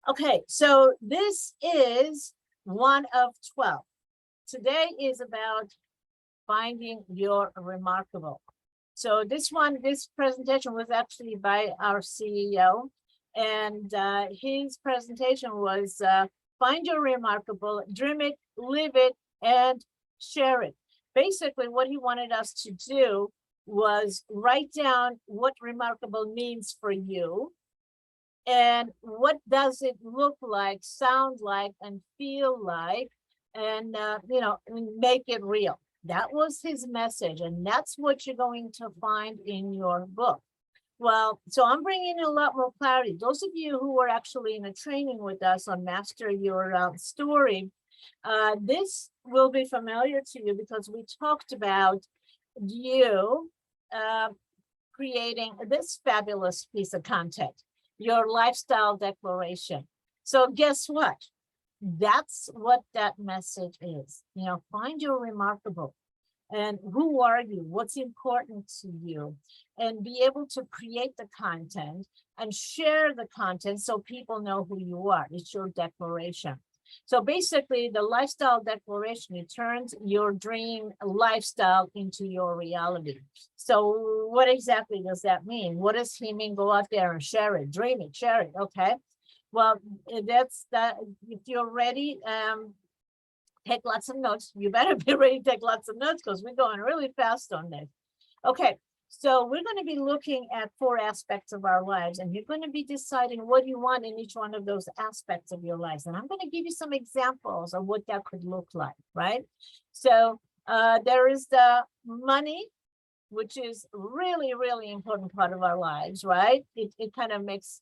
Okay, so this is one of 12. Today is about finding your remarkable. So this presentation was actually by our CEO, and his presentation was find your remarkable, dream it, live it, and share it. Basically, what he wanted us to do was write down what remarkable means for you, and what does it look like, sound like, and feel like, and make it real. That was his message, and that's what you're going to find in your book. Well, so I'm bringing in a lot more clarity. Those of you who are actually in a training with us on Master Your Story, this will be familiar to you because we talked about you creating this fabulous piece of content, your lifestyle declaration. So guess what? That's what that message is. Find your remarkable. And who are you? What's important to you? And be able to create the content and share the content so people know who you are. It's your declaration. So basically, the lifestyle declaration, it turns your dream lifestyle into your reality. So what exactly does that mean? What does he mean? Go out there and share it, dream it, share it. Okay. Well, that's that. If you're ready, take lots of notes. You better be ready to take lots of notes because we're going really fast on this. Okay, so we're going to be looking at 4 aspects of our lives, and you're going to be deciding what you want in each one of those aspects of your lives. And I'm going to give you some examples of what that could look like, right? So there is the money, which is really, really important part of our lives, right? It kind of makes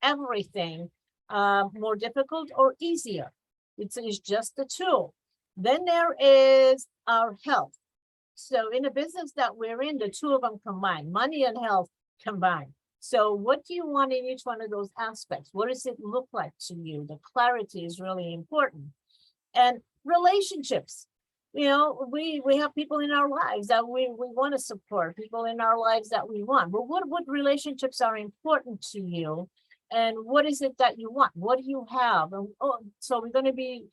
everything more difficult or easier. It's just a tool. Then there is our health. So in the business that we're in, the two of them combine, money and health combined. So what do you want in each one of those aspects? What does it look like to you? The clarity is really important. And relationships. We have people in our lives that we want to support, people in our lives that we want. But what relationships are important to you? And what is it that you want? What do you have? And, so we're going to be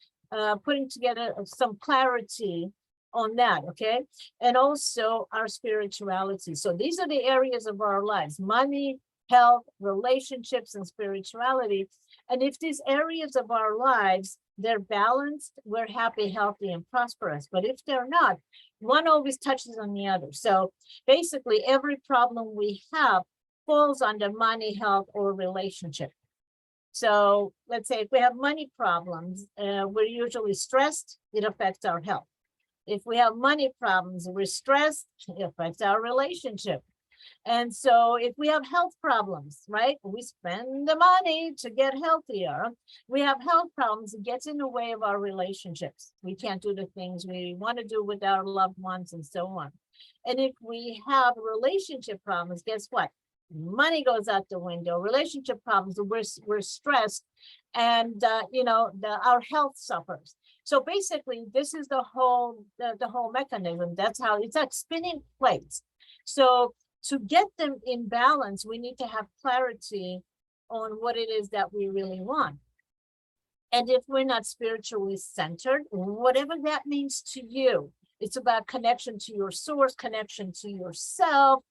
putting together some clarity on that, okay? And also our spirituality. So these are the areas of our lives: money, health, relationships, and spirituality. And if these areas of our lives, they're balanced, we're happy, healthy, and prosperous. But if they're not, one always touches on the other. So basically, every problem we have falls under money, health, or relationship. So let's say if we have money problems, we're usually stressed, it affects our health. If we have money problems, we're stressed, it affects our relationship. And so if we have health problems, right, we spend the money to get healthier. We have health problems, it gets in the way of our relationships. We can't do the things we want to do with our loved ones and so on. And if we have relationship problems, guess what? Money goes out the window, relationship problems, we're stressed, and our health suffers. So basically, this is the whole mechanism. That's how it's like spinning plates. So to get them in balance, we need to have clarity on what it is that we really want. And if we're not spiritually centered, whatever that means to you, it's about connection to your source, connection to yourself,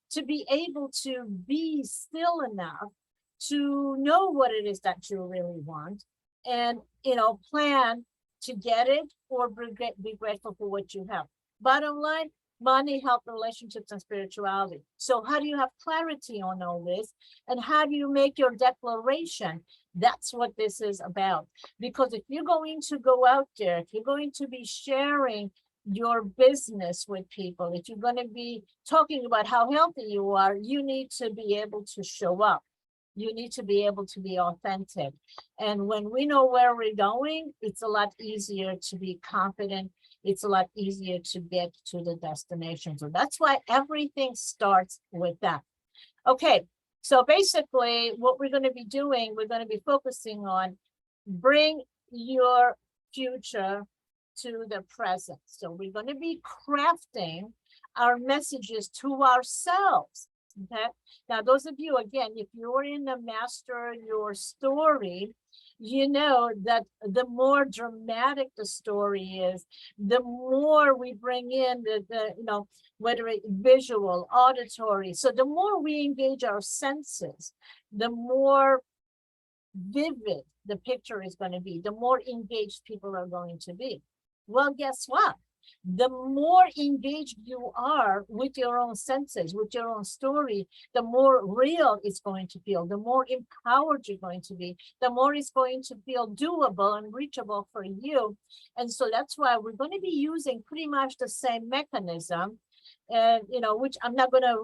to be able to be still enough to know what it is that you really want, and plan to get it, or be grateful for what you have. Bottom line: money, health, relationships, and spirituality. So how do you have clarity on all this, and how do you make your declaration? That's what this is about. Because if you're going to go out there, if you're going to be sharing your business with people, if you're going to be talking about how healthy you are, you need to be able to show up. You need to be able to be authentic. And when we know where we're going, it's a lot easier to be confident. It's a lot easier to get to the destination. So that's why everything starts with that. Okay, so basically what we're going to be doing, we're going to be focusing on bring your future to the present. So we're going to be crafting our messages to ourselves, Okay. Now, those of you, again, if you're in the master your story, you know that the more dramatic the story is, the more we bring in the whether it visual, auditory. So the more we engage our senses, the more vivid the picture is going to be, the more engaged people are going to be. Well, guess what? The more engaged you are with your own senses, with your own story, the more real it's going to feel, the more empowered you're going to be, the more it's going to feel doable and reachable for you. And so that's why we're going to be using pretty much the same mechanism, and which I'm not going to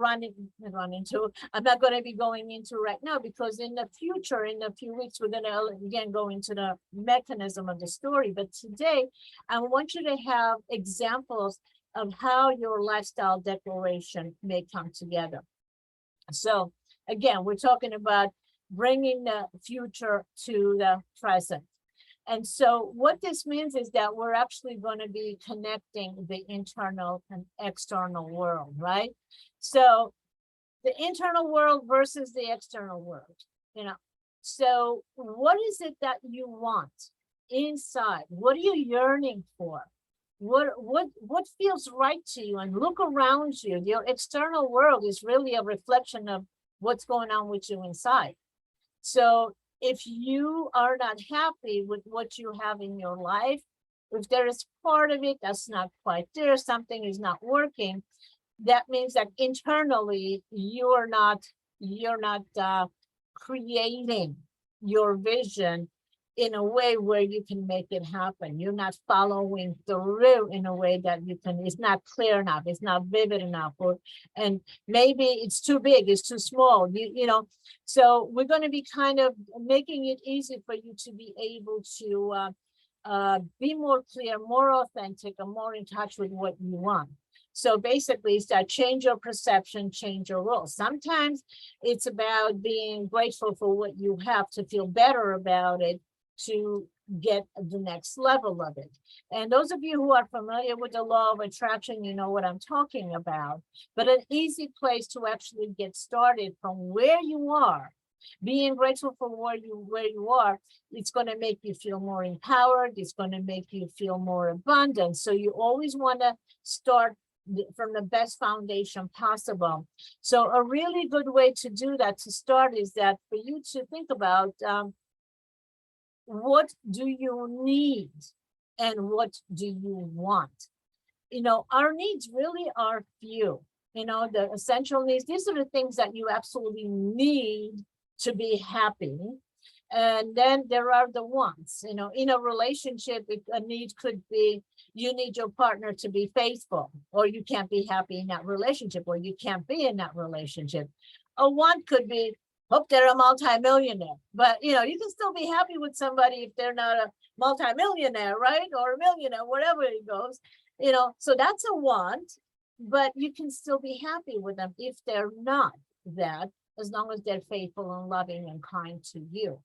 I'm not going to be going into right now, because in the future, in a few weeks, we're going to again go into the mechanism of the story. But today, I want you to have examples of how your lifestyle declaration may come together. So again, we're talking about bringing the future to the present. And so what this means is that we're actually going to be connecting the internal and external world, right? So the internal world versus the external world, So what is it that you want inside? What are you yearning for? What feels right to you? And look around you. Your external world is really a reflection of what's going on with you inside. So if you are not happy with what you have in your life, if there is part of it that's not quite there, something is not working, that means that internally you're not creating your vision in a way where you can make it happen. You're not following through in a way that you can, it's not clear enough, it's not vivid enough, and maybe it's too big, it's too small, so we're going to be kind of making it easy for you to be able to be more clear, more authentic, and more in touch with what you want. So basically, it's that change your perception, change your role. Sometimes it's about being grateful for what you have to feel better about it, to get the next level of it. And those of you who are familiar with the law of attraction, you know what I'm talking about. But an easy place to actually get started from where you are, being grateful for where you are, it's going to make you feel more empowered. It's going to make you feel more abundant. So you always want to start from the best foundation possible. So a really good way to do that, to start, is that for you to think about what do you need and what do you want? Our needs really are few. The essential needs, these are the things that you absolutely need to be happy. And then there are the wants. In a relationship, a need could be you need your partner to be faithful, or you can't be happy in that relationship, or you can't be in that relationship. A want could be, hope they're a multimillionaire, but you can still be happy with somebody if they're not a multimillionaire, right? Or a millionaire, whatever it goes. So that's a want, but you can still be happy with them if they're not that, as long as they're faithful and loving and kind to you.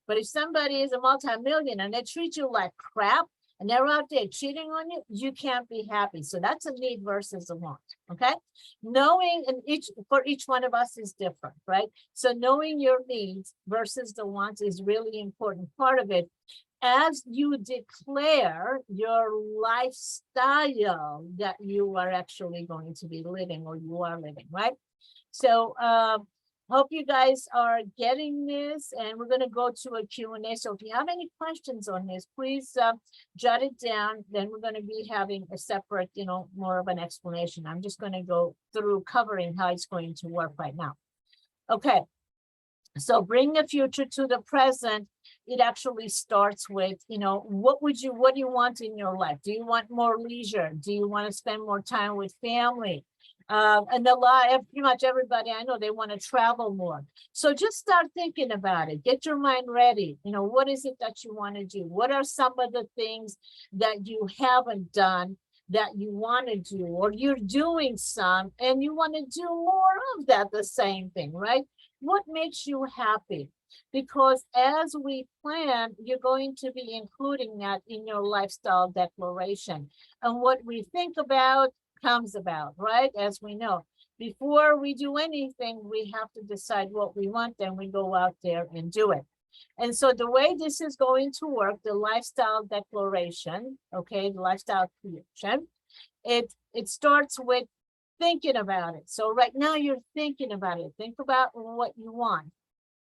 But if somebody is a multimillionaire and they treat you like crap and they're out there cheating on you, you can't be happy. So that's a need versus a want, okay? Knowing, and for each one of us is different, right? So knowing your needs versus the wants is really important part of it, as you declare your lifestyle that you are actually going to be living, or you are living, right? So hope you guys are getting this, and we're going to go to a Q&A. So if you have any questions on this, please jot it down. Then we're going to be having a separate, more of an explanation. I'm just going to go through covering how it's going to work right now. Okay. So bring the future to the present. It actually starts with, what do you want in your life? Do you want more leisure? Do you want to spend more time with family? And pretty much everybody I know, they want to travel more. So just start thinking about it. Get your mind ready. What is it that you want to do? What are some of the things that you haven't done that you want to do, or you're doing some and you want to do more of that, the same thing, right? What makes you happy? Because as we plan, you're going to be including that in your lifestyle declaration. And what we think about comes about, right? As we know. Before we do anything, we have to decide what we want, then we go out there and do it. And so the way this is going to work, the lifestyle declaration, okay, the lifestyle creation, it starts with thinking about it. So right now you're thinking about it. Think about what you want.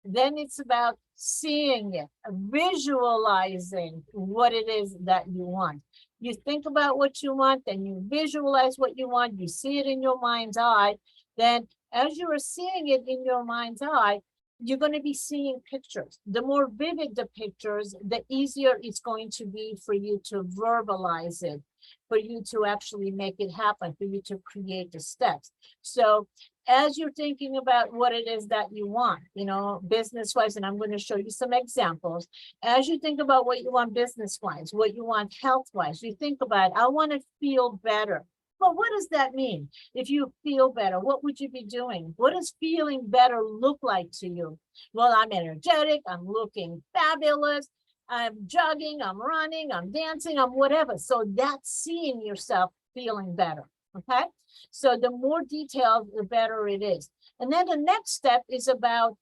Then it's about seeing it, visualizing what it is that you want. You think about what you want, then you visualize what you want, you see it in your mind's eye. Then as you are seeing it in your mind's eye, you're going to be seeing pictures. The more vivid the pictures, the easier it's going to be for you to verbalize it, for you to actually make it happen, for you to create the steps. So as you're thinking about what it is that you want, you know, business-wise, and I'm going to show you some examples. As you think about what you want business-wise, what you want health-wise, you think about, I want to feel better. Well, what does that mean? If you feel better, what would you be doing? What does feeling better look like to you? Well, I'm energetic, I'm looking fabulous, I'm jogging, I'm running, I'm dancing, I'm whatever. So that's seeing yourself feeling better, okay? So the more detailed, the better it is. And then the next step is about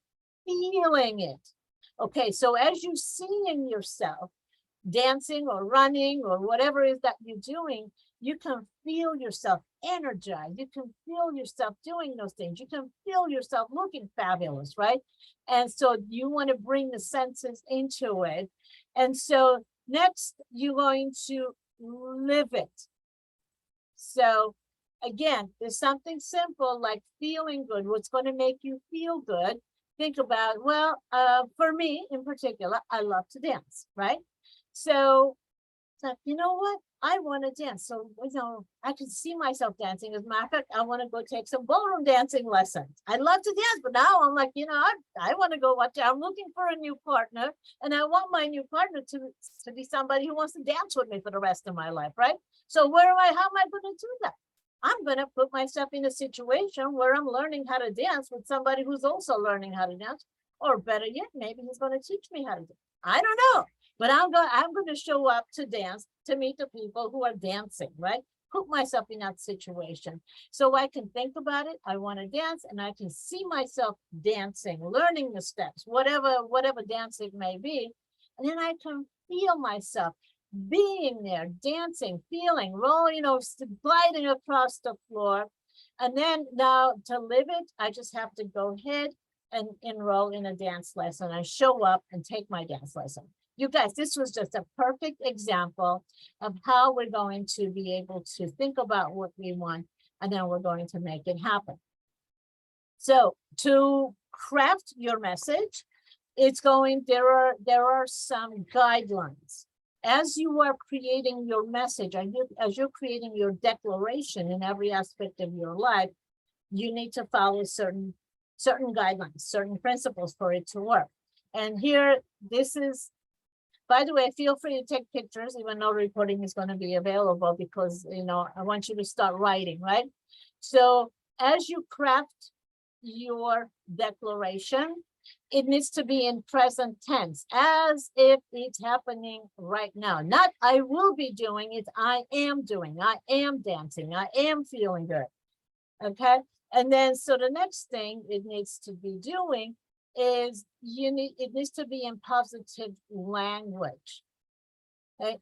feeling it. Okay, so as you seeing yourself dancing or running or whatever it is that you're doing, you can feel yourself energized. You can feel yourself doing those things. You can feel yourself looking fabulous, right? And so you want to bring the senses into it. And so next, you're going to live it. So again, there's something simple like feeling good. What's going to make you feel good? Think about, well, for me in particular, I love to dance, right? So you know what? I want to dance. So, you know, I can see myself dancing. As a matter of fact, I want to go take some ballroom dancing lessons. I'd love to dance, but now I'm like, you know, I want to go watch it. I'm looking for a new partner, and I want my new partner to be somebody who wants to dance with me for the rest of my life, right? So how am I going to do that? I'm going to put myself in a situation where I'm learning how to dance with somebody who's also learning how to dance, or better yet, maybe he's going to teach me how to dance. I don't know. But I'm going to show up to dance, to meet the people who are dancing, right? Put myself in that situation. So I can think about it. I want to dance, and I can see myself dancing, learning the steps, whatever dance it may be. And then I can feel myself being there, dancing, feeling, rolling, you know, gliding across the floor. And then now to live it, I just have to go ahead and enroll in a dance lesson. I show up and take my dance lesson. You guys, this was just a perfect example of how we're going to be able to think about what we want, and then we're going to make it happen. So to craft your message, there are some guidelines. As you are creating your message, as you're creating your declaration in every aspect of your life, you need to follow certain guidelines, certain principles for it to work. And here, this is, by the way, feel free to take pictures, even though recording is going to be available, because, you know, I want you to start writing, right? So as you craft your declaration, it needs to be in present tense, as if it's happening right now. Not I will be doing it, I am doing, I am dancing, I am feeling good. Okay. And then, so the next thing it needs to be doing is it needs to be in positive language, okay?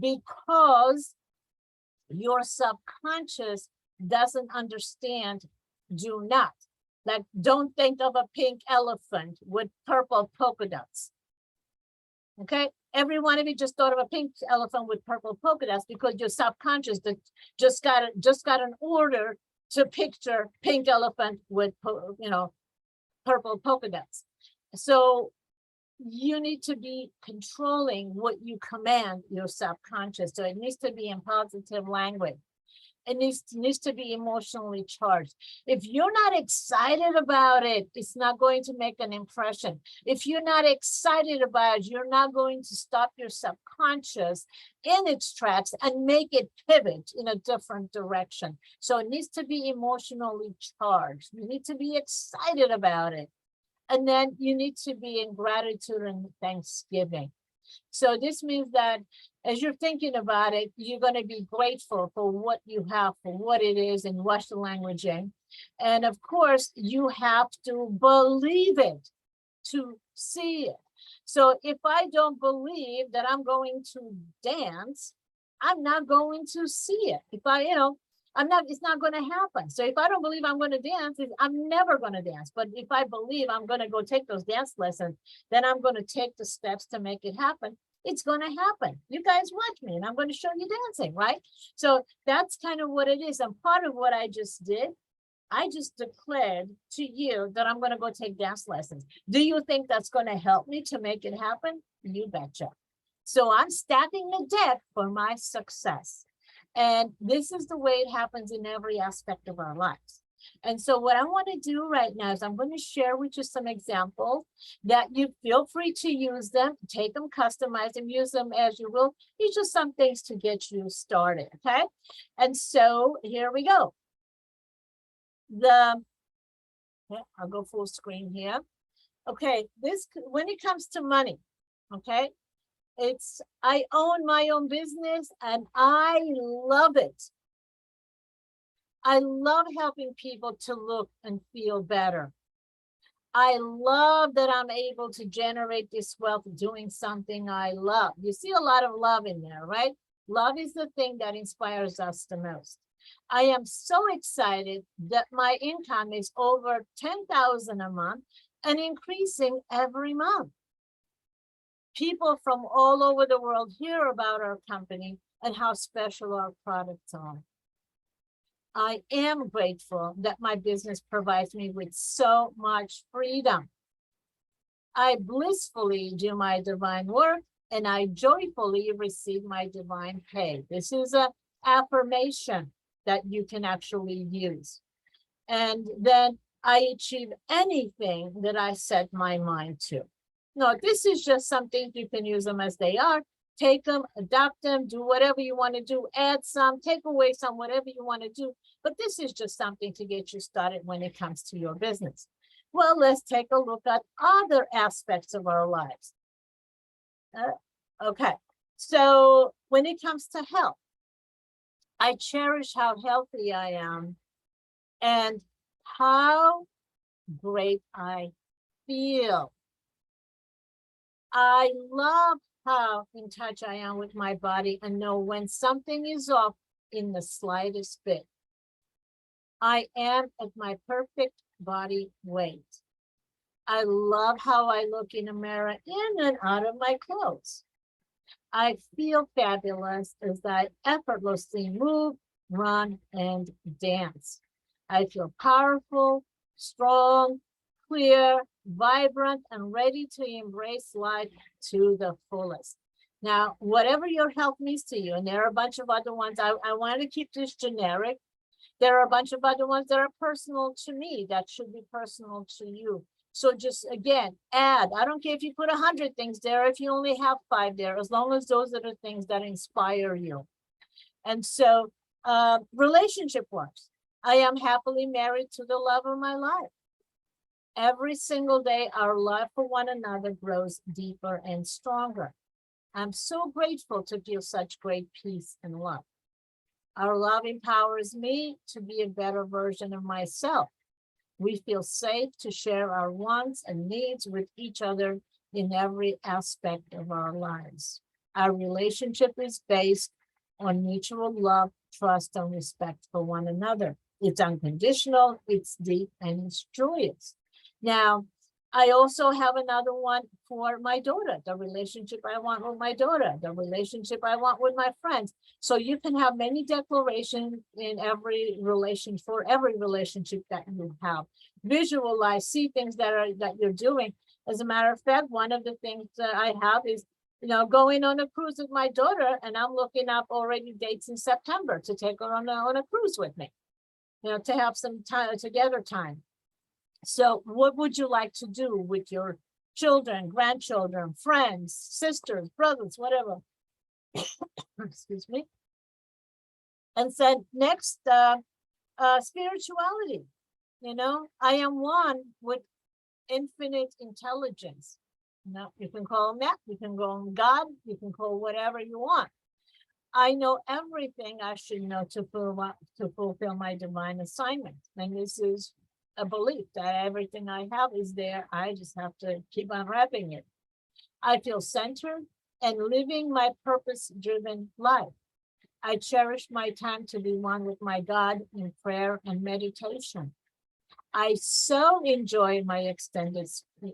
Because your subconscious doesn't understand do not. Like, don't think of a pink elephant with purple polka dots. Okay, every one of you just thought of a pink elephant with purple polka dots because your subconscious just got an order to picture pink elephant with, you know, purple polka dots. So you need to be controlling what you command your subconscious. So it needs to be in positive language. It needs to be emotionally charged. If you're not excited about it, it's not going to make an impression. If you're not excited about it, you're not going to stop your subconscious in its tracks and make it pivot in a different direction. So it needs to be emotionally charged. You need to be excited about it. And then you need to be in gratitude and thanksgiving. So this means that as you're thinking about it, you're going to be grateful for what you have, for what it is, and wash the language in. And of course, you have to believe it to see it. So if I don't believe that I'm going to dance, I'm not going to see it. If I, it's not going to happen. So if I don't believe I'm going to dance, I'm never going to dance. But if I believe I'm going to go take those dance lessons, then I'm going to take the steps to make it happen. It's going to happen. You guys watch me and I'm going to show you dancing, right? So that's kind of what it is. And part of what I just did, I just declared to you that I'm going to go take dance lessons. Do you think that's going to help me to make it happen? You betcha. So I'm stacking the deck for my success. And this is the way it happens in every aspect of our lives. And so what I want to do right now is I'm going to share with you some examples that you feel free to use them, take them, customize them, use them as you will. These are some things to get you started, okay? And so here we go. I'll go full screen here. Okay, when it comes to money, okay, I own my own business and I love it. I love helping people to look and feel better. I love that I'm able to generate this wealth doing something I love. You see a lot of love in there, right? Love is the thing that inspires us the most. I am so excited that my income is over $10,000 a month and increasing every month. People from all over the world hear about our company and how special our products are. I am grateful that my business provides me with so much freedom. I blissfully do my divine work and I joyfully receive my divine pay. This is an affirmation that you can actually use. And then I achieve anything that I set my mind to. No, this is just something you can use them as they are. Take them, adopt them, do whatever you want to do, add some, take away some, whatever you want to do. But this is just something to get you started when it comes to your business. Well, let's take a look at other aspects of our lives. Okay, so when it comes to health, I cherish how healthy I am and how great I feel. I love how in touch I am with my body and know when something is off in the slightest bit. I am at my perfect body weight. I love how I look in a mirror in and out of my clothes. I feel fabulous as I effortlessly move, run, and dance. I feel powerful, strong, clear, vibrant, and ready to embrace life to the fullest. Now, whatever your health means to you, and there are a bunch of other ones, I want to keep this generic. There are a bunch of other ones that are personal to me that should be personal to you. So just, again, add. I don't care if you put 100 things there, if you only have 5 there, as long as those are the things that inspire you. And so relationship-wise, I am happily married to the love of my life. Every single day, our love for one another grows deeper and stronger. I'm so grateful to feel such great peace and love. Our love empowers me to be a better version of myself. We feel safe to share our wants and needs with each other in every aspect of our lives. Our relationship is based on mutual love, trust, and respect for one another. It's unconditional, it's deep, and it's joyous. Now, I also have another one for my daughter, the relationship I want with my daughter, the relationship I want with my friends. So you can have many declarations in every relation, for every relationship that you have. Visualize, see things that you're doing. As a matter of fact, one of the things that I have is, going on a cruise with my daughter, and I'm looking up already dates in September to take her on a cruise with me, to have some time together time. So what would you like to do with your children, grandchildren, friends, sisters, brothers, whatever? Excuse me. And said, next, spirituality. I am one with infinite intelligence. You can call them that. You can call them God. You can call whatever you want. I know everything I should know to fulfill my divine assignment. And this is a belief that everything I have is there. I just have to keep on wrapping it. I feel centered and living my purpose-driven life. I cherish my time to be one with my God in prayer and meditation. I so enjoy my extended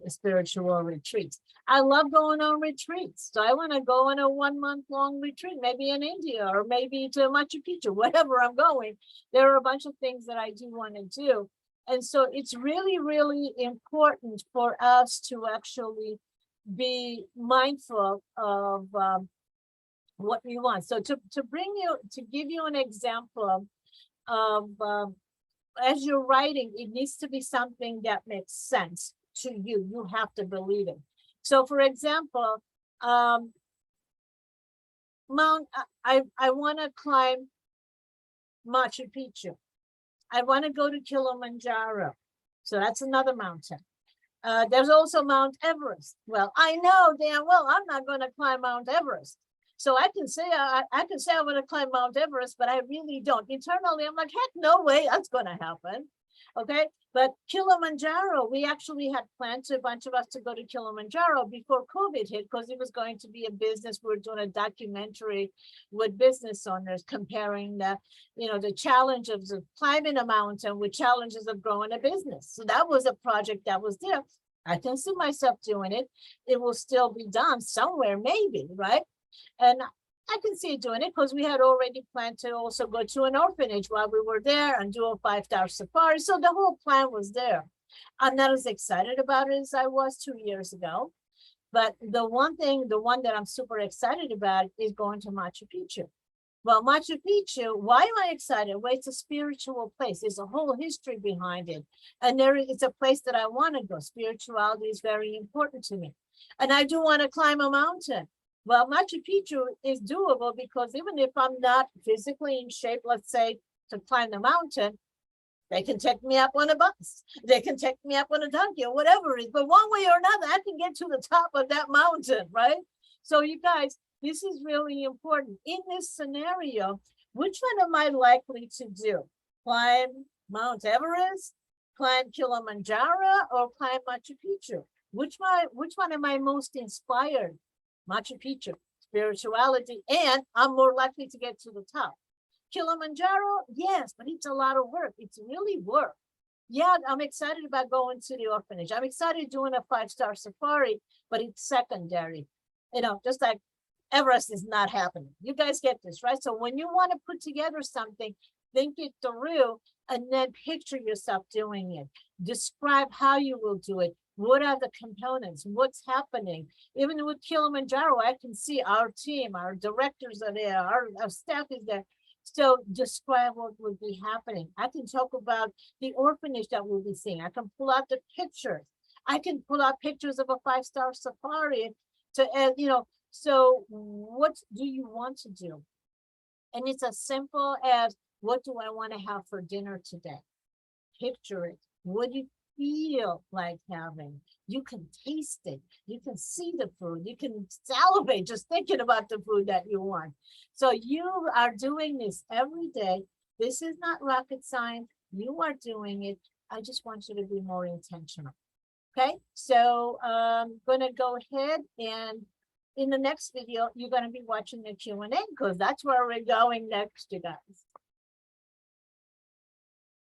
spiritual retreats. I love going on retreats. So I want to go on a 1 month long retreat, maybe in India or maybe to Machu Picchu, wherever I'm going. There are a bunch of things that I do want to do. And so it's really, really important for us to actually be mindful of what we want. So to give you an example of as you're writing, it needs to be something that makes sense to you. You have to believe it. So for example, I want to climb Machu Picchu. I want to go to Kilimanjaro. So that's another mountain. There's also Mount Everest. Well, I know damn well I'm not going to climb Mount Everest. So I can say I want to climb Mount Everest, but I really don't. Internally, I'm like, heck, no way that's going to happen. Okay, but Kilimanjaro, we actually had planned a bunch of us to go to Kilimanjaro before COVID hit, because it was going to be a business. We're doing a documentary with business owners comparing the challenges of climbing a mountain with challenges of growing a business. So that was a project that was there. I can see myself doing it. It will still be done somewhere, maybe, right? And I can see doing it because we had already planned to also go to an orphanage while we were there and do a 5-star safari. So the whole plan was there. I'm not as excited about it as I was 2 years ago. But the one that I'm super excited about is going to Machu Picchu. Well, Machu Picchu, why am I excited? Well, it's a spiritual place. There's a whole history behind it. And it's a place that I want to go. Spirituality is very important to me. And I do want to climb a mountain. Well, Machu Picchu is doable because even if I'm not physically in shape, let's say, to climb the mountain, they can take me up on a bus. They can take me up on a donkey or whatever it is. But one way or another, I can get to the top of that mountain, right? So you guys, this is really important. In this scenario, which one am I likely to do? Climb Mount Everest, climb Kilimanjaro, or climb Machu Picchu? Which one am I most inspired? Machu Picchu, spirituality, and I'm more likely to get to the top. Kilimanjaro, yes, but it's a lot of work. It's really work. Yeah, I'm excited about going to the orphanage. I'm excited doing a 5-star safari, but it's secondary. Just like Everest is not happening. You guys get this, right? So when you want to put together something, think it through and then picture yourself doing it. Describe how you will do it. What are the components? What's happening? Even with Kilimanjaro, I can see our team, our directors are there, our staff is there. So describe what would be happening. I can talk about the orphanage that we'll be seeing. I can pull out the pictures. I can pull out pictures of a 5-star safari so what do you want to do? And it's as simple as, what do I want to have for dinner today? Picture it. What do you feel like having? You can taste it. You can see the food. You can salivate just thinking about the food that you want. So you are doing this every day. This is not rocket science. You are doing it. I just want you to be more intentional. Okay, so I'm going to go ahead, and in the next video, you're going to be watching the Q&A because that's where we're going next, you guys.